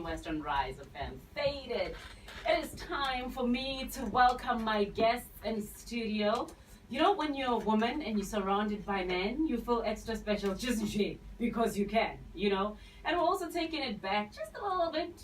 Western Rise of Fam Faded. It is time for me to welcome my guests in studio. You know, when you're a woman and you're surrounded by men, you feel extra special just because you can, you know? And we're also taking it back just a little bit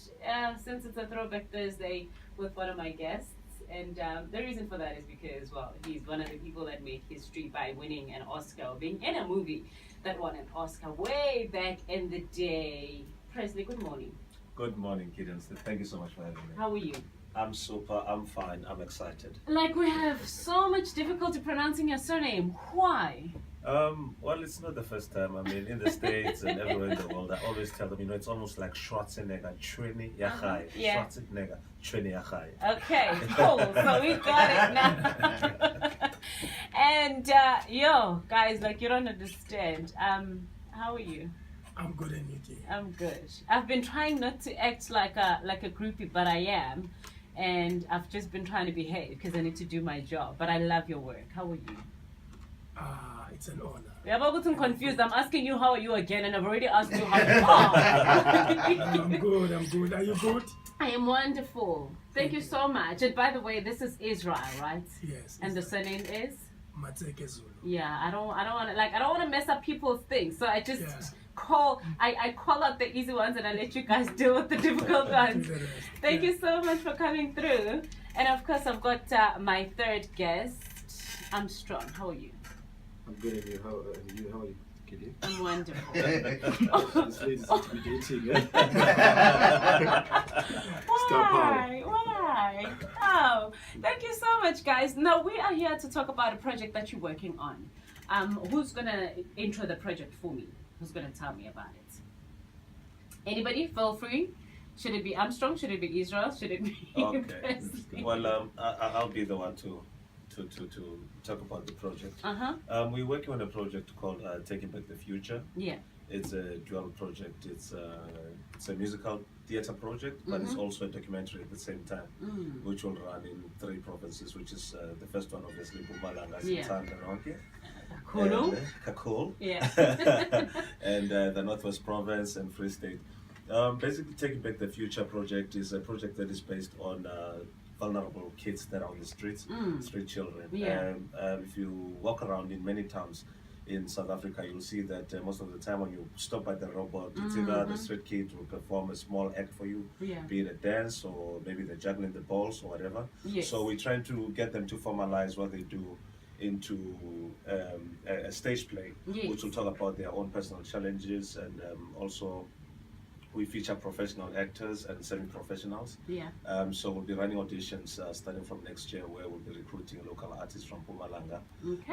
since it's a Throwback Thursday with one of my guests. And the reason for that is because, well, he's one of the people that made history by winning an Oscar, or being in a movie that won an Oscar way back in the day. Presley, good morning. Good morning, Gideon. Thank you so much for having me. How are you? I'm super, I'm fine, I'm excited. Like, we have so much difficulty pronouncing your surname. Why? Well, it's not the first time. I mean, in the States and everywhere in the world, I always tell them, you know, it's almost like Schwarzenegger, Trini Yachai. Yeah. Schwarzenegger, Trini Yachai. Okay, cool. So we got it now. And, yo, guys, like, you don't understand. How are you? I'm good and you too. I'm good. I've been trying not to act like a groupie, but I am. And I've just been trying to behave because I need to do my job. But I love your work. How are you? It's an honor. Yeah, but I'm confused. I'm asking you how are you again, and I've already asked you how you are. I'm good, I'm good. Are you good? I am wonderful. Thank you so much. And by the way, this is Israel, right? Yes. And the surname is? Matseke Zulu. Yeah, I don't want to mess up people's things. So I just Yeah. I call out the easy ones and I let you guys deal with the difficult ones. Thank you so much for coming through. And of course, I've got my third guest, Armstrong. How are you? I'm good at you. How are you, Kitty? I'm wonderful. This lady's intimidating. Why? Oh, thank you so much, guys. Now, we are here to talk about a project that you're working on. Who's going to intro the project for me? Who's going to tell me about it? Anybody? Feel free. Should it be Armstrong? Should it be Israel? Should it be Okay. Presley? Well, I'll be the one to talk about the project. We're working on a project called Taking Back the Future. Yeah. It's a dual project. It's a musical theatre project, but it's also a documentary at the same time, which will run in 3 provinces, which is the first one, obviously, Mpumalanga, Sitanda, Kakul, and the Northwest Province and Free State. Basically, Taking Back the Future project is a project that is based on vulnerable kids that are on the streets, street children. Yeah. If you walk around in many towns in South Africa, you'll see that most of the time when you stop by the robot, it's either the street kid will perform a small act for you, be it a dance or maybe they're juggling the balls or whatever. Yes. So we're trying to get them to formalize what they do into a stage play, which will talk about their own personal challenges, and also we feature professional actors and semi-professionals. Yeah. So we'll be running auditions starting from next year, where we'll be recruiting local artists from Mpumalanga,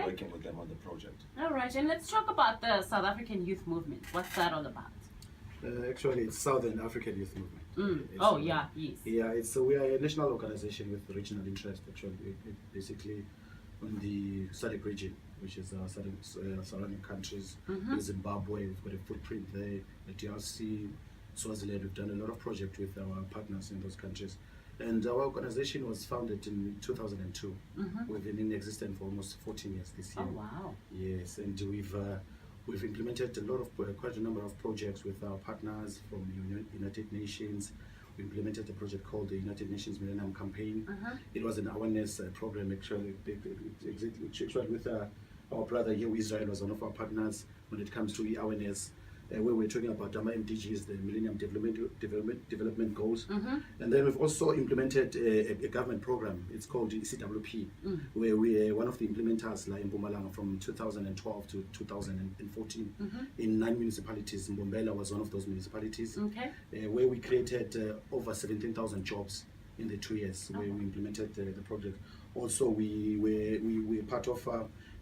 working with them on the project. All right, and let's talk about the South African youth movement. What's that all about? Actually, it's Southern African Youth Movement. Yes. Yeah, we are a national organization with regional interest. Actually, basically on the SADC region, which is surrounding countries. Zimbabwe, we've got a footprint there. The DRC, Swaziland, we've done a lot of projects with our partners in those countries. And our organization was founded in 2002. We've been in existence for almost 14 years this year. Oh, wow. Yes, and we've implemented quite a number of projects with our partners from United Nations. We implemented a project called the United Nations Millennium Campaign. It was an awareness program actually with our brother here, Israel, was one of our partners when it comes to awareness. Where we're talking about MDGs, the Millennium Development Goals. And then we've also implemented a government program. It's called CWP, where we are one of the implementers like in Mpumalanga from 2012 to 2014 in 9 municipalities. Mbombela was one of those municipalities, where we created over 17,000 jobs in the 2 years where we implemented the project. Also, we were part of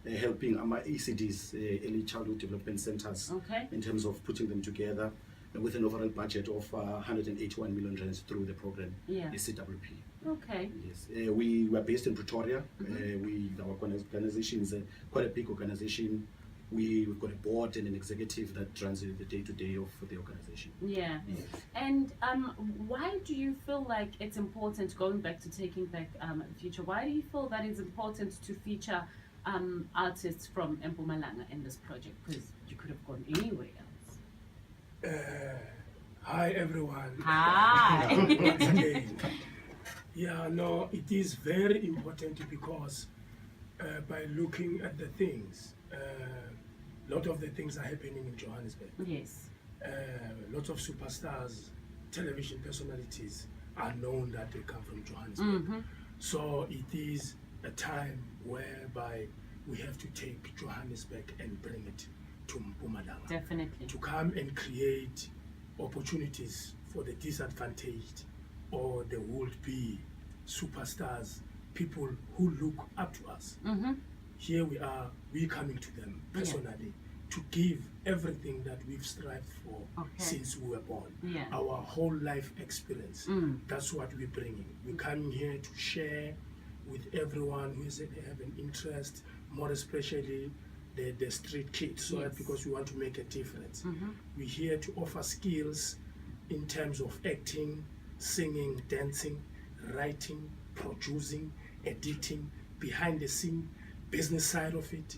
helping ECDs, early childhood development centers, in terms of putting them together with an overall budget of 181 million rands through the program, the CWP. Okay. Yes, we were based in Pretoria. Our organization is quite a big organization. We've got a board and an executive that runs the day-to-day of the organization. Yeah. Yes. And why do you feel like it's important, going back to Taking Back the Future, why do you feel that it's important to feature artists from Mpumalanga in this project? Because you could have gone anywhere else. Hi everyone. Hi. Once again. Yeah, no, it is very important because by looking at the things, a lot of the things are happening in Johannesburg. Yes. Lots of superstars, television personalities are known that they come from Johannesburg. So it is a time whereby we have to take Johannesburg and bring it to Mpumalanga. Definitely. To come and create opportunities for the disadvantaged or the would-be superstars, people who look up to us. Here we are, we coming to them personally to give everything that we've strived for since we were born. Yeah. Our whole life experience. That's what we're bringing. We're coming here to share with everyone who have an interest, more especially the street kids, so that because we want to make a difference. We're here to offer skills in terms of acting, singing, dancing, writing, producing, editing, behind the scene, business side of it,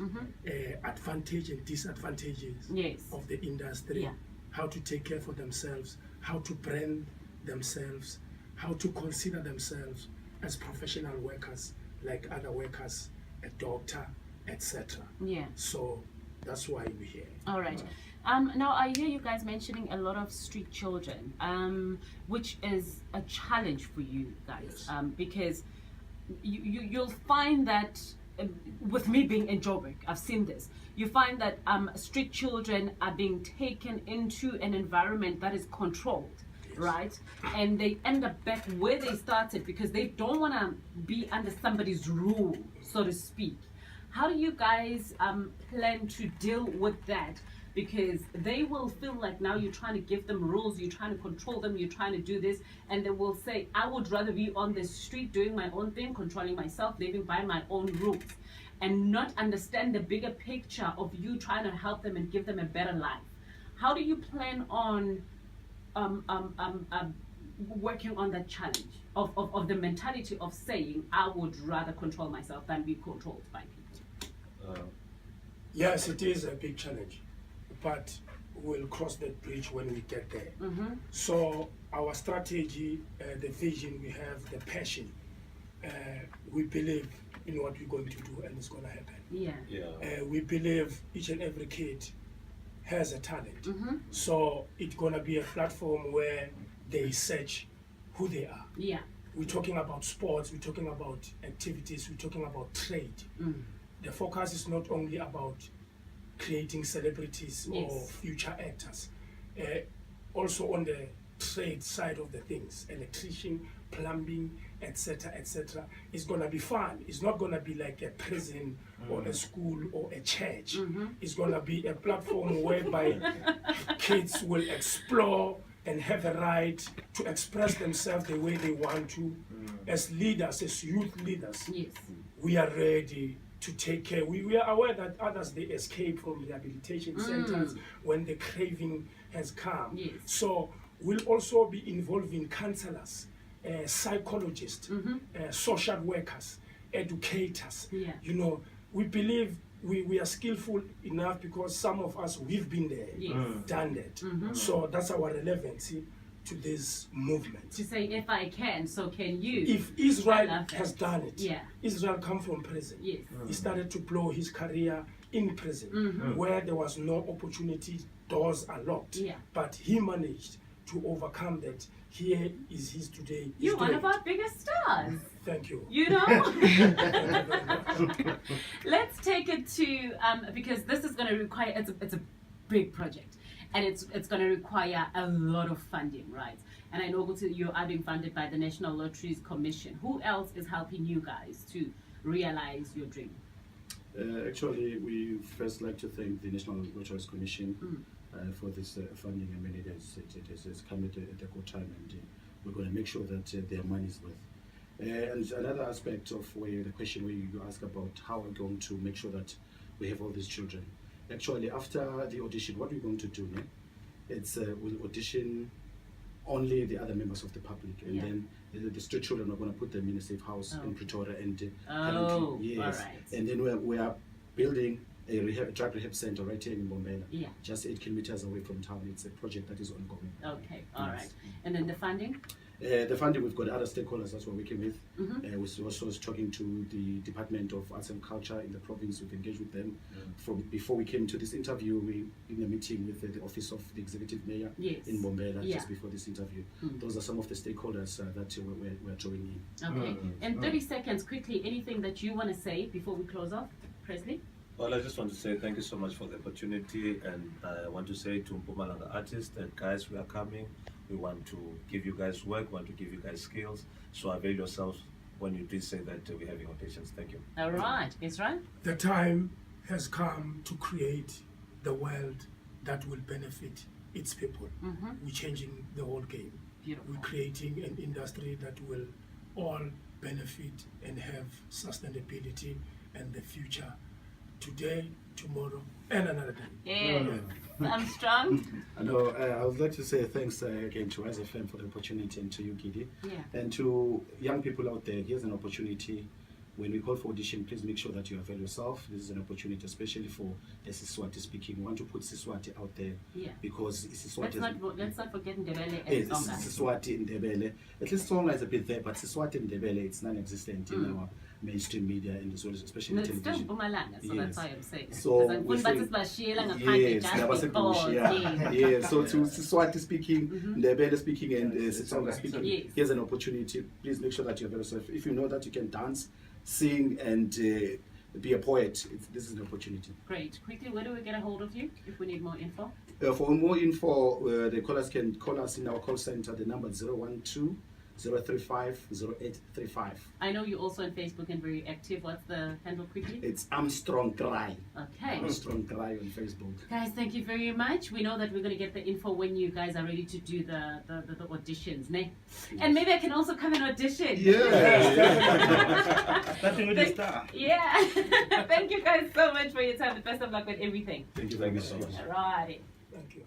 advantage and disadvantages of the industry, how to take care for themselves, how to brand themselves, how to consider themselves as professional workers like other workers, a doctor, etc. Yeah. So that's why we're here. All right. Now I hear you guys mentioning a lot of street children, which is a challenge for you guys, because you'll find that with me being in Joburg, I've seen this. You find that street children are being taken into an environment that is controlled, right? And they end up back where they started because they don't want to be under somebody's rule, so to speak. How do you guys plan to deal with that? Because they will feel like now you're trying to give them rules, you're trying to control them, you're trying to do this, and they will say, I would rather be on the street doing my own thing, controlling myself, living by my own rules, and not understand the bigger picture of you trying to help them and give them a better life. How do you plan on working on that challenge of the mentality of saying, I would rather control myself than be controlled by people? Yes, it is a big challenge, but we'll cross that bridge when we get there. So our strategy, the vision we have, the passion, we believe in what we're going to do and it's going to happen. We believe each and every kid has a talent. So it's going to be a platform where they search who they are. We're talking about sports, we're talking about activities, we're talking about trade. The focus is not only about creating celebrities or future actors. Also on the trade side of the things, electrician, plumbing, etc., etc. It's gonna be fun. It's not gonna be like a prison or a school or a church. It's gonna be a platform whereby kids will explore and have a right to express themselves the way they want to. As leaders, as youth leaders, we are ready to take care. We are aware that others, they escape from rehabilitation centers when the craving has come. So we'll also be involving counselors, psychologists, social workers, educators. You know, we believe we are skillful enough because some of us, we've been there, done that. So that's our relevancy to this movement. To say, if I can, so can you. If Israel has done it, Yeah. Israel come from prison. Yes. He started to blow his career in prison, where there was no opportunity, doors are locked. Yeah. But he managed to overcome that. Here is his today. You're one of our biggest stars. Thank you. You know? Thank you very much. Let's take it to, because this is going to require, it's a big project. And it's going to require a lot of funding, right? And I know you are being funded by the National Lotteries Commission. Who else is helping you guys to realize your dream? Actually, we first like to thank the National Lotteries Commission for this funding. I mean, it has come at a good time, and we're going to make sure that their money is worth. And another aspect of the question where you ask about how we're going to make sure that we have all these children. Actually, after the audition, what we're going to do, it's we'll audition only the other members of the public, and then the street children are going to put them in a safe house in Pretoria, and all right. and then we are building a drug rehab center right here in Mbombela, Yeah. just 8 kilometers away from town. It's a project that is ongoing. Okay, all Yes. right. And then the funding? The funding, we've got other stakeholders that we're working with. Mm-hmm. We're also talking to the Department of Arts and Culture in the province. We've engaged with them. From before we came to this interview, we in a meeting with the Office of the Executive Mayor Yes. in Mbombela Yeah. just before this interview. Mm. Those are some of the stakeholders that we're drawing in. Okay. And 30 seconds, quickly, anything that you want to say before we close off? Presley? Well, I just want to say thank you so much for the opportunity, and I want to say to Mpumalanga artists that guys, we are coming. We want to give you guys work, want to give you guys skills. So avail yourselves when you please say that we're having auditions. Thank you. All right. Israel? The time has come to create the world that will benefit its people. Mm-hmm. We're changing the whole game. Beautiful. We're creating an industry that will all benefit and have sustainability and the future today, tomorrow, and another day. Yes. Armstrong? I would like to say thanks again to Rise FM for the opportunity, and to you, Gidi. Yeah. And to young people out there, here's an opportunity. When we call for audition, please make sure that you avail yourself. This is an opportunity, especially for the Siswati speaking. We want to put Siswati out there Yeah. because Siswati Let's not forget Ndebele is and Tsonga. Siswati in Ndebele. At least Tsonga is a bit there, but Siswati in Ndebele, it's non-existent in our mainstream media and as well, especially No, it's still television. Mpumalanga, so Yes. that's why I'm saying. So Because we I'm think- Basishiyela ngaphandle Yes, just Nabasebush, because, yeah. Yeah, so to Siswati speaking, Ndebele speaking, and Sitsonga speaking, Yes. here's an opportunity. Please make sure that you avail yourself. If you know that you can dance, sing, and be a poet, this is an opportunity. Great. Quickly, where do we get a hold of you if we need more info? For more info, the callers can call us in our call center. The number is 012 035 0835. I know you're also on Facebook and very active. What's the handle quickly? It's Armstrong Cry. Okay. Armstrong Cry on Facebook. Guys, thank you very much. We know that we're going to get the info when you guys are ready to do the auditions, ne? And maybe I can also come and audition. Starting with the star. Yeah. Thank you guys so much for your time. The best of luck with everything. Thank you Thank you so much. All right. Thank you.